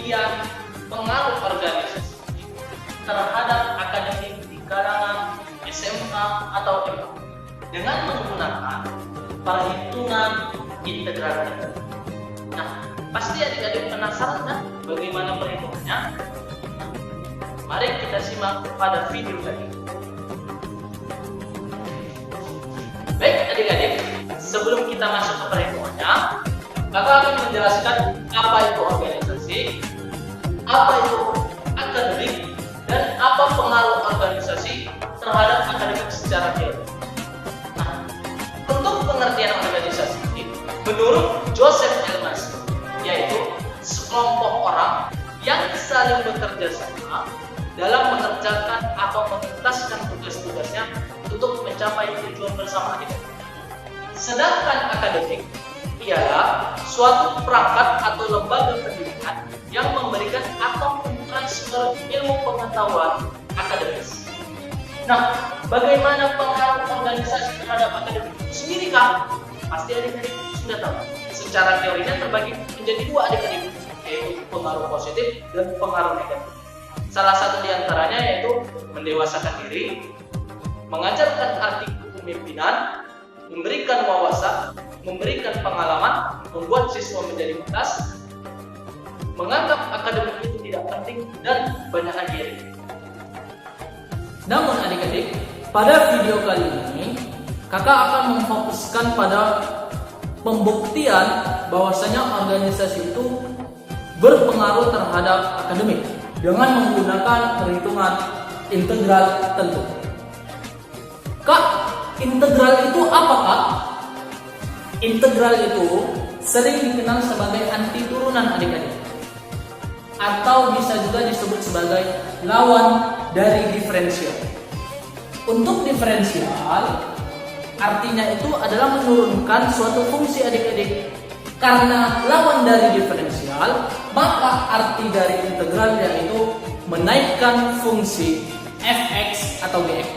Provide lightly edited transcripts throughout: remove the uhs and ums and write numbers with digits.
kemudian pengaruh organisasi terhadap akademik di kalangan SMA atau MA dengan menggunakan perhitungan integral. Nah, pasti adik-adik penasaran kan bagaimana perhitungannya? Mari kita simak pada video tadi. Baik adik-adik, sebelum kita masuk ke perhitungannya, kakak akan menjelaskan apa itu organisasi, apa itu akademik, dan apa pengaruh organisasi terhadap akademik secara teori. Nah, untuk pengertian organisasi ini, menurut Joseph Elmas, yaitu sekelompok orang yang saling bekerja sama dalam mengerjakan atau menuntaskan tugas-tugasnya untuk mencapai tujuan bersama kita. Sedangkan akademik ialah suatu perangkat atau lembaga pendidikan yang memberikan atau mentransfer ilmu pengetahuan akademis. Nah, bagaimana pengaruh organisasi terhadap akademik itu sendiri, Kak? Pasti adik-adik sudah tahu. Secara teorinya terbagi menjadi dua adik-adik, yaitu pengaruh positif dan pengaruh negatif. Salah satu diantaranya yaitu mendewasakan diri, mengajarkan arti kepemimpinan, memberikan wawasan, memberikan pengalaman, membuat siswa menjadi cerdas, menganggap akademik itu tidak penting, dan banyak lagi. Namun adik-adik, pada video kali ini kakak akan memfokuskan pada pembuktian bahwasanya organisasi itu berpengaruh terhadap akademik dengan menggunakan perhitungan integral tentu. Kak, integral itu apa, Kak? Integral itu sering dikenal sebagai anti turunan adik-adik, atau bisa juga disebut sebagai lawan dari diferensial. Untuk diferensial, artinya itu adalah menurunkan suatu fungsi adik-adik. Karena lawan dari diferensial, maka arti dari integral yaitu menaikkan fungsi fx atau gx,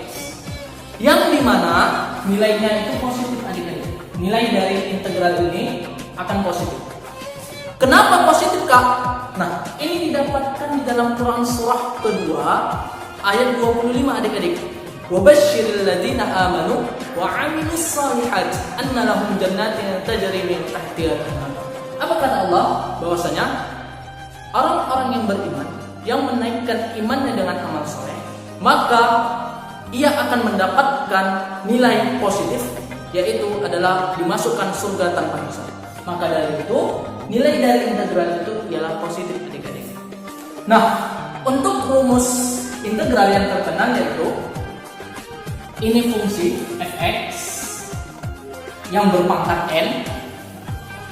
yang dimana nilainya itu positif adik-adik. Nilai dari integral ini akan positif. Kenapa positif, Kak? Nah, ini didapatkan di dalam Quran surah kedua ayat 25 adik-adik. وَبَشِّرِ الَّذِينَ آمَنُوا وَعَمِلُوا الصَّالِحَاتِ أَنَّ لَهُمْ جَنَّاتٍ تَجْرِي مِنْ تَحْتِهَا الْأَنْهَارُ. Apa kata Allah? Bahwasanya orang-orang yang beriman yang menaikkan imannya dengan amal soleh, maka ia akan mendapatkan nilai positif, yaitu adalah dimasukkan surga tanpa hisab. Maka dari itu, nilai dari integral itu ialah positif adik-adik. Nah, untuk rumus integral yang terkenal yaitu ini fungsi fx yang berpangkat n.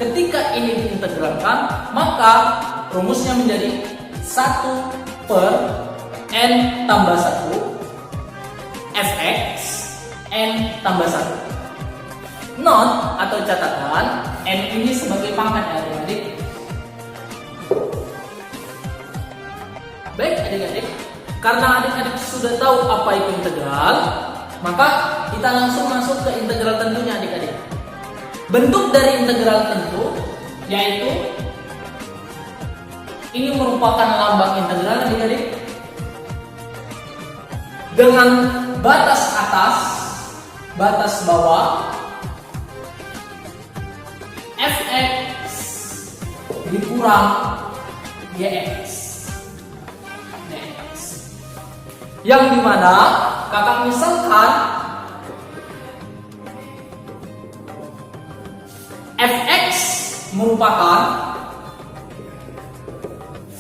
Ketika ini diintegralkan, maka rumusnya menjadi 1 per n tambah 1 fx n tambah 1. Note atau catatan, n ini sebagai pangkat ya adik-adik. Baik adik-adik, karena adik-adik sudah tahu apa itu integral, maka kita langsung masuk ke integral tentunya adik-adik. Bentuk dari integral tentu yaitu ini merupakan lambang integral adik-adik dengan batas atas, batas bawah, fx dikurang gx, yang dimana kakak misalkan fx merupakan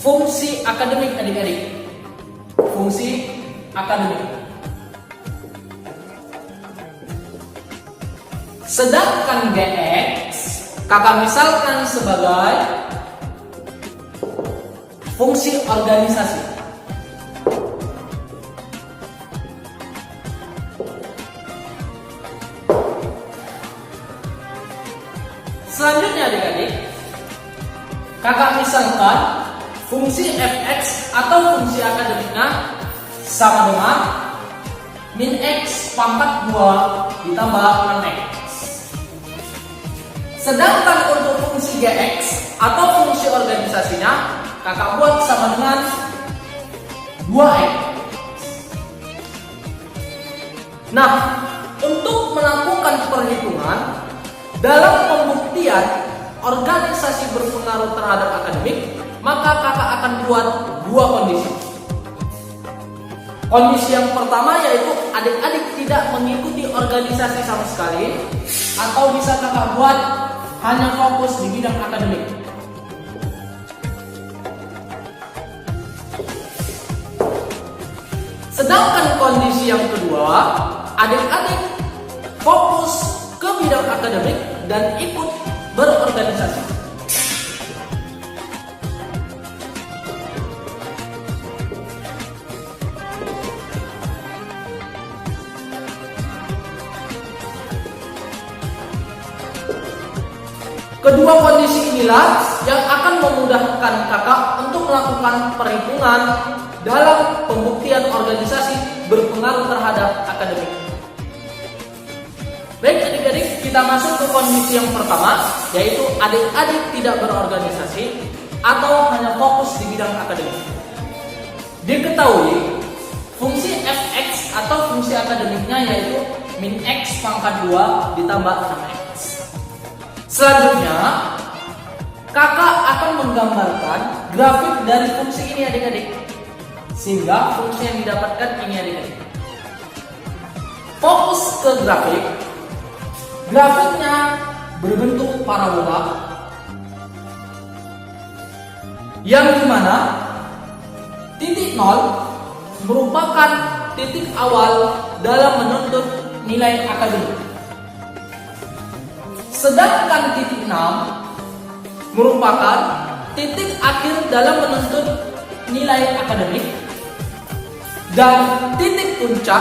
fungsi akademik adik-adik, fungsi akademik. Sedangkan gx kakak misalkan sebagai fungsi organisasi. Selanjutnya adik-adik, kakak misalkan fungsi fx atau fungsi akademiknya sama dengan min x pangkat 2 ditambah 6x. Sedangkan untuk fungsi gx atau fungsi organisasinya kakak buat sama dengan 2x. Nah, untuk melakukan perhitungan dalam pembuktian organisasi berpengaruh terhadap akademik, maka kakak akan buat dua kondisi. Kondisi yang pertama yaitu adik-adik tidak mengikuti organisasi sama sekali, atau bisa kakak buat hanya fokus di bidang akademik. Sedangkan kondisi yang kedua, adik-adik fokus ke bidang akademik dan ikut berorganisasi. Kedua kondisi inilah yang akan memudahkan kakak untuk melakukan perhitungan dalam pembuktian organisasi berpengaruh terhadap akademik. Baik adik-adik, kita masuk ke kondisi yang pertama, yaitu adik-adik tidak berorganisasi atau hanya fokus di bidang akademik. Diketahui fungsi fx atau fungsi akademiknya yaitu min x pangkat 2 ditambah 6x. Selanjutnya, kakak akan menggambarkan grafik dari fungsi ini adik-adik, sehingga fungsi yang didapatkan ini adik-adik. Fokus ke grafik. Grafiknya berbentuk parabola, yang dimana titik 0 merupakan titik awal dalam menuntut nilai akademik. Sedangkan titik 6 merupakan titik akhir dalam menuntut nilai akademik, dan titik puncak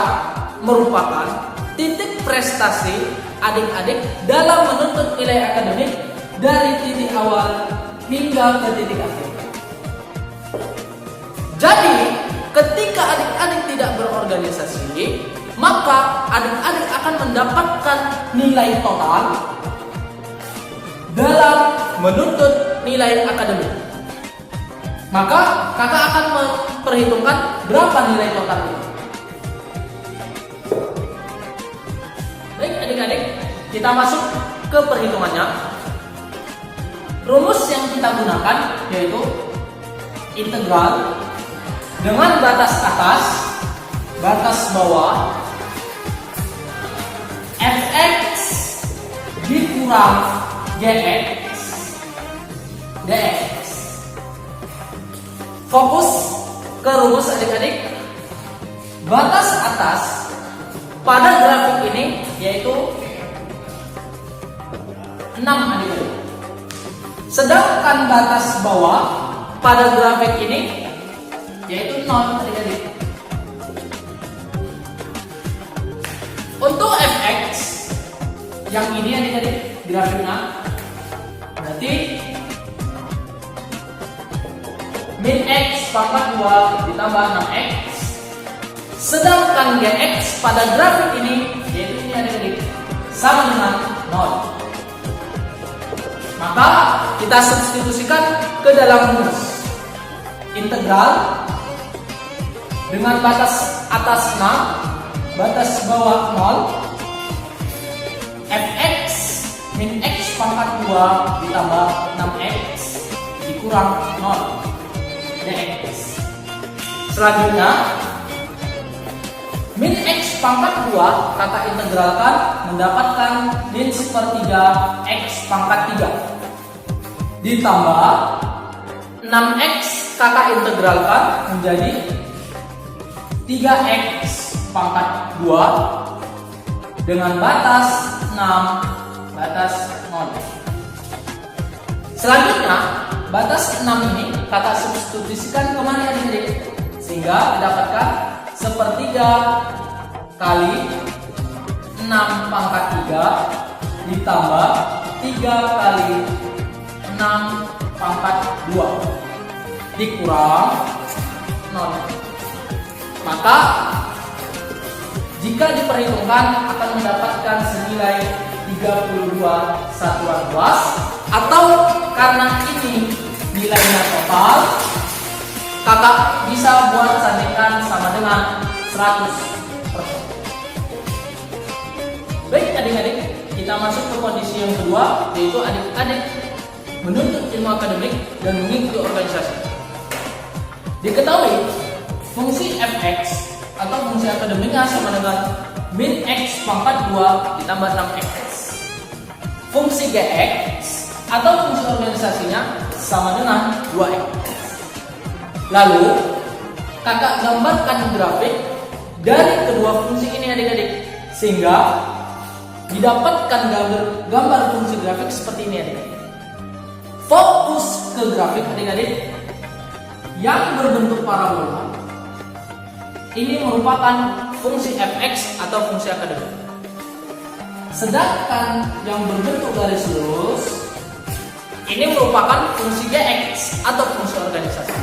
merupakan titik prestasi adik-adik dalam menuntut nilai akademik dari titik awal hingga ke titik akhir. Jadi, ketika adik-adik tidak berorganisasi, maka adik-adik akan mendapatkan nilai total dalam menuntut nilai akademik. Maka kakak akan memperhitungkan berapa nilai total ini. Baik adik-adik, kita masuk ke perhitungannya. Rumus yang kita gunakan yaitu integral dengan batas atas, batas bawah, fx dikurang gx dx. Fokus ke rumus adik-adik. Batas atas pada grafik ini yaitu 6 adik-adik. Sedangkan batas bawah pada grafik ini yaitu 0 adik-adik. Untuk fx yang ini adik-adik grafiknya berarti min x pangkat 2 ditambah 6x. Sedangkan gx pada grafik ini yaitu ini adik-adik sama dengan 0. Maka kita substitusikan ke dalam rumus. Integral dengan batas atas 6, batas bawah 0, fx min x pangkat 2 ditambah 6x dikurang 0 dx. Selanjutnya, min x pangkat 2 kakak integralkan mendapatkan min sepertiga x pangkat 3 ditambah 6x kakak integralkan menjadi 3x pangkat 2 dengan batas 6 batas 0. Selanjutnya, batas 6 ini kakak substitusikan kemana adik-adik? Sehingga didapatkan sepertiga kali 6 pangkat 3 ditambah 3 kali 6 pangkat 2 dikurang 0. Maka jika diperhitungkan akan mendapatkan senilai 32 satuan luas, atau karena ini nilainya total kakak bisa buat sandingkan sama dengan 100%. Baik adik-adik, kita masuk ke kondisi yang kedua, yaitu adik-adik menuntut ilmu akademik dan mengikuti organisasi. Diketahui fungsi fx atau fungsi akademiknya sama dengan min x pangkat 2 ditambah 6x. Fungsi gx atau fungsi organisasinya sama dengan 2x. Lalu kakak gambarkan grafik dari kedua fungsi ini adik-adik, sehingga didapatkan gambar fungsi grafik seperti ini adik-adik. Fokus ke grafik adik-adik yang berbentuk parabola. Ini merupakan fungsi fx atau fungsi akademik. Sedangkan yang berbentuk garis lurus ini merupakan fungsi gx atau fungsi organisasi.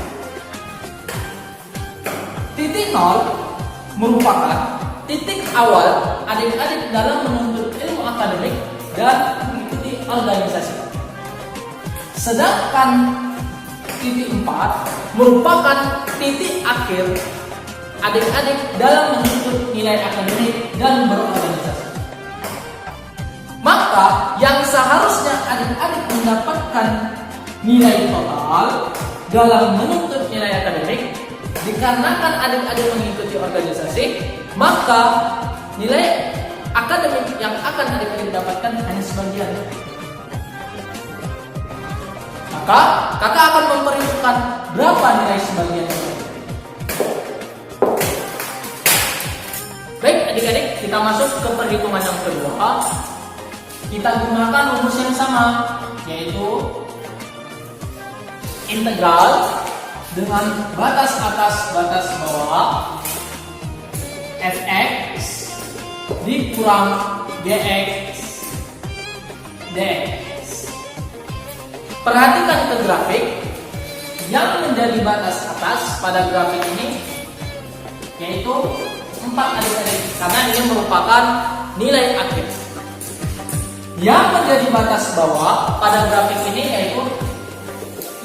Titik 0 merupakan titik awal adik-adik dalam menuntut ilmu akademik dan mengikuti organisasi. Sedangkan titik 4 merupakan titik akhir adik-adik dalam menuntut nilai akademik dan berorganisasi. Maka yang seharusnya adik-adik mendapatkan nilai total dalam menuntut nilai akademik, dikarenakan adik-adik mengikuti organisasi, maka nilai akademik yang akan adik-adik dapatkan hanya sebagian. Maka kakak akan memperhitungkan berapa nilai sebagian itu. Baik adik-adik, kita masuk ke perhitungan yang kedua. Kita gunakan rumus yang sama, yaitu integral dengan batas atas batas bawah fx dikurang gx dx. Perhatikan ke grafik yang menjadi batas atas pada grafik ini, yaitu 4 adik-adik, karena ini merupakan nilai akhir. Yang menjadi batas bawah pada grafik ini yaitu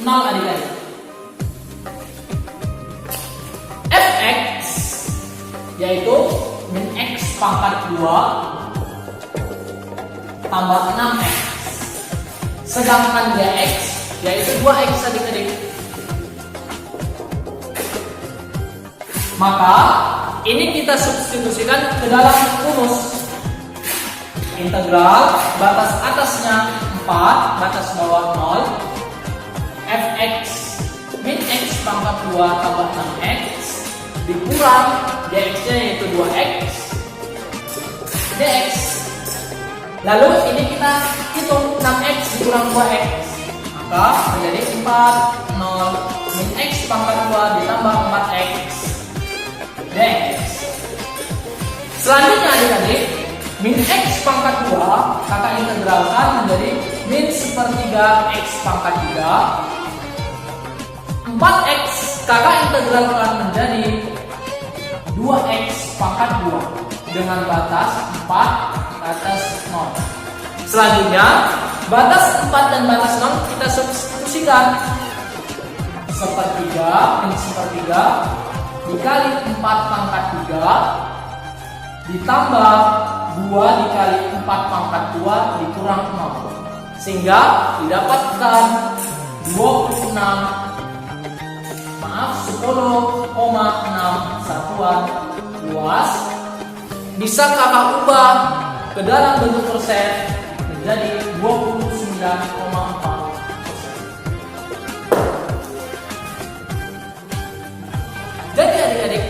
0 adik-adik. Fx yaitu min x pangkat 2 tambah 6x. Sedangkan gx yaitu 2x adik-adik. Maka ini kita substitusikan ke dalam rumus. Integral batas atasnya 4, batas bawah 0, fx min x pangkat 2 tambah 6x dikurang dx-nya yaitu 2x dx. Lalu ini kita hitung 6x dikurang 2x, maka menjadi 4, 0, min x pangkat 2 ditambah 4x dx. Selanjutnya adik-adik, min x pangkat 2 kakak integralkan menjadi min sepertiga x pangkat 3. 4x kakak integralkan menjadi 2x pangkat 2 dengan batas 4 atas 0. Selanjutnya batas 4 dan batas 0 kita substitusikan. Sepertiga min sepertiga dikali 4 pangkat 3 ditambah 2 dikali 4 pangkat 2 dikurang 0, sehingga didapatkan 10,6 satuan luas. Bisa kakak ubah ke dalam bentuk persen menjadi 29,4%. Jadi adik-adik,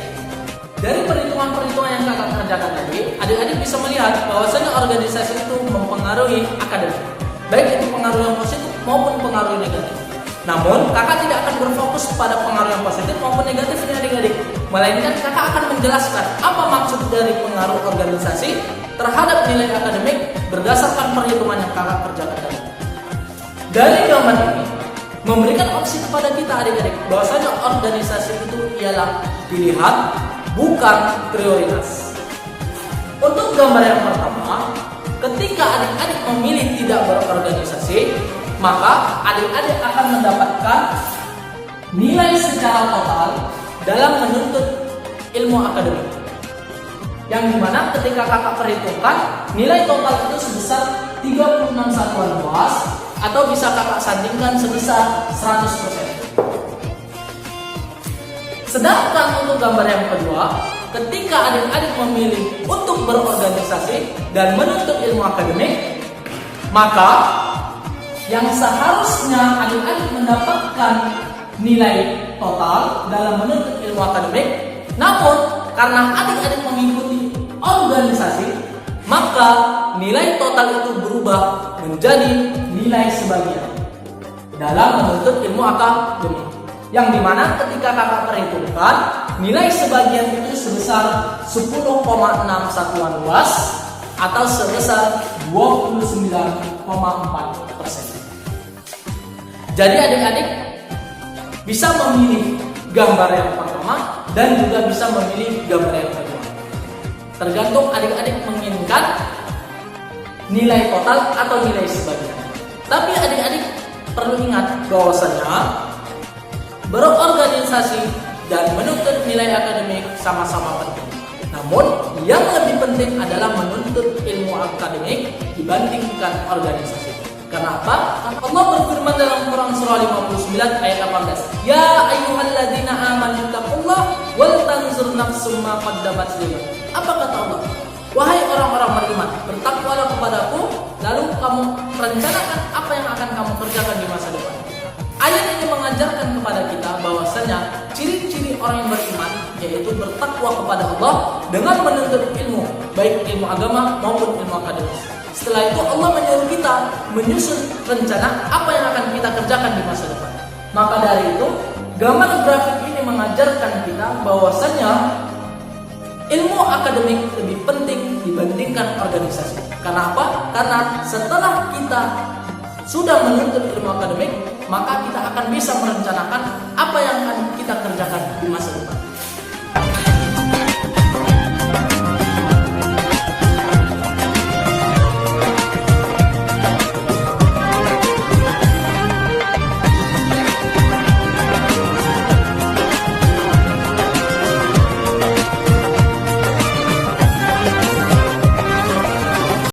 dari perhitungan-perhitungan yang kakak kerjakan tadi, adik-adik bisa melihat bahwasanya organisasi itu mempengaruhi akademik, baik itu pengaruh yang positif maupun pengaruh yang negatif. Namun kakak tidak akan berfokus pada pengaruh yang positif maupun negatif ini adik-adik, melainkan kakak akan menjelaskan apa maksud dari pengaruh organisasi terhadap nilai akademik berdasarkan perhitungan yang kakak kerjakan tadi. Dari gambar ini memberikan opsi kepada kita adik-adik bahwasanya organisasi itu ialah pilihan, bukan prioritas. Untuk gambar yang pertama, ketika adik-adik memilih tidak berorganisasi, maka adik-adik akan mendapatkan nilai secara total dalam menuntut ilmu akademik. Yang dimana ketika kakak perhitungkan, nilai total itu sebesar 36 satuan UAS, atau bisa kakak sandingkan sebesar 100%. Sedangkan untuk gambar yang kedua, ketika adik-adik memilih untuk berorganisasi dan menuntut ilmu akademik, maka yang seharusnya adik-adik mendapatkan nilai total dalam menuntut ilmu akademik, namun karena adik-adik mengikuti organisasi, maka nilai total itu berubah menjadi nilai sebagian dalam menuntut ilmu akademik. Yang dimana ketika kakak perhitungkan, nilai sebagian itu sebesar 10,6 satuan UAS atau sebesar 29,4%. Jadi adik-adik bisa memilih gambar yang pertama dan juga bisa memilih gambar yang kedua. Tergantung adik-adik menginginkan nilai total atau nilai sebagian. Tapi adik-adik perlu ingat bahwasanya berorganisasi dan menuntut nilai akademik sama-sama penting. Namun yang lebih penting adalah menuntut ilmu akademik dibandingkan organisasi. Kenapa? Allah berfirman dalam Quran surah 59 ayat 18. Ya ayyuhalladzina amanu taqullaha wal tanzur nafsum ma qaddamat lighad. Apa kata Allah? Wahai orang-orang beriman, bertakwalah kepadaku, lalu kamu rencanakan apa yang akan kamu kerjakan di masa depan. Ayat ini mengajarkan kepada kita bahwasanya ciri-ciri orang yang beriman yaitu bertakwa kepada Allah dengan menuntut ilmu, baik ilmu agama maupun ilmu akademis. Setelah itu Allah menyuruh kita menyusun rencana apa yang akan kita kerjakan di masa depan. Maka dari itu, gambar grafik ini mengajarkan kita bahwasanya ilmu akademik lebih penting dibandingkan organisasi. Kenapa? Karena setelah kita sudah menuntut ilmu akademik, maka kita akan bisa merencanakan apa yang akan kita kerjakan di masa depan.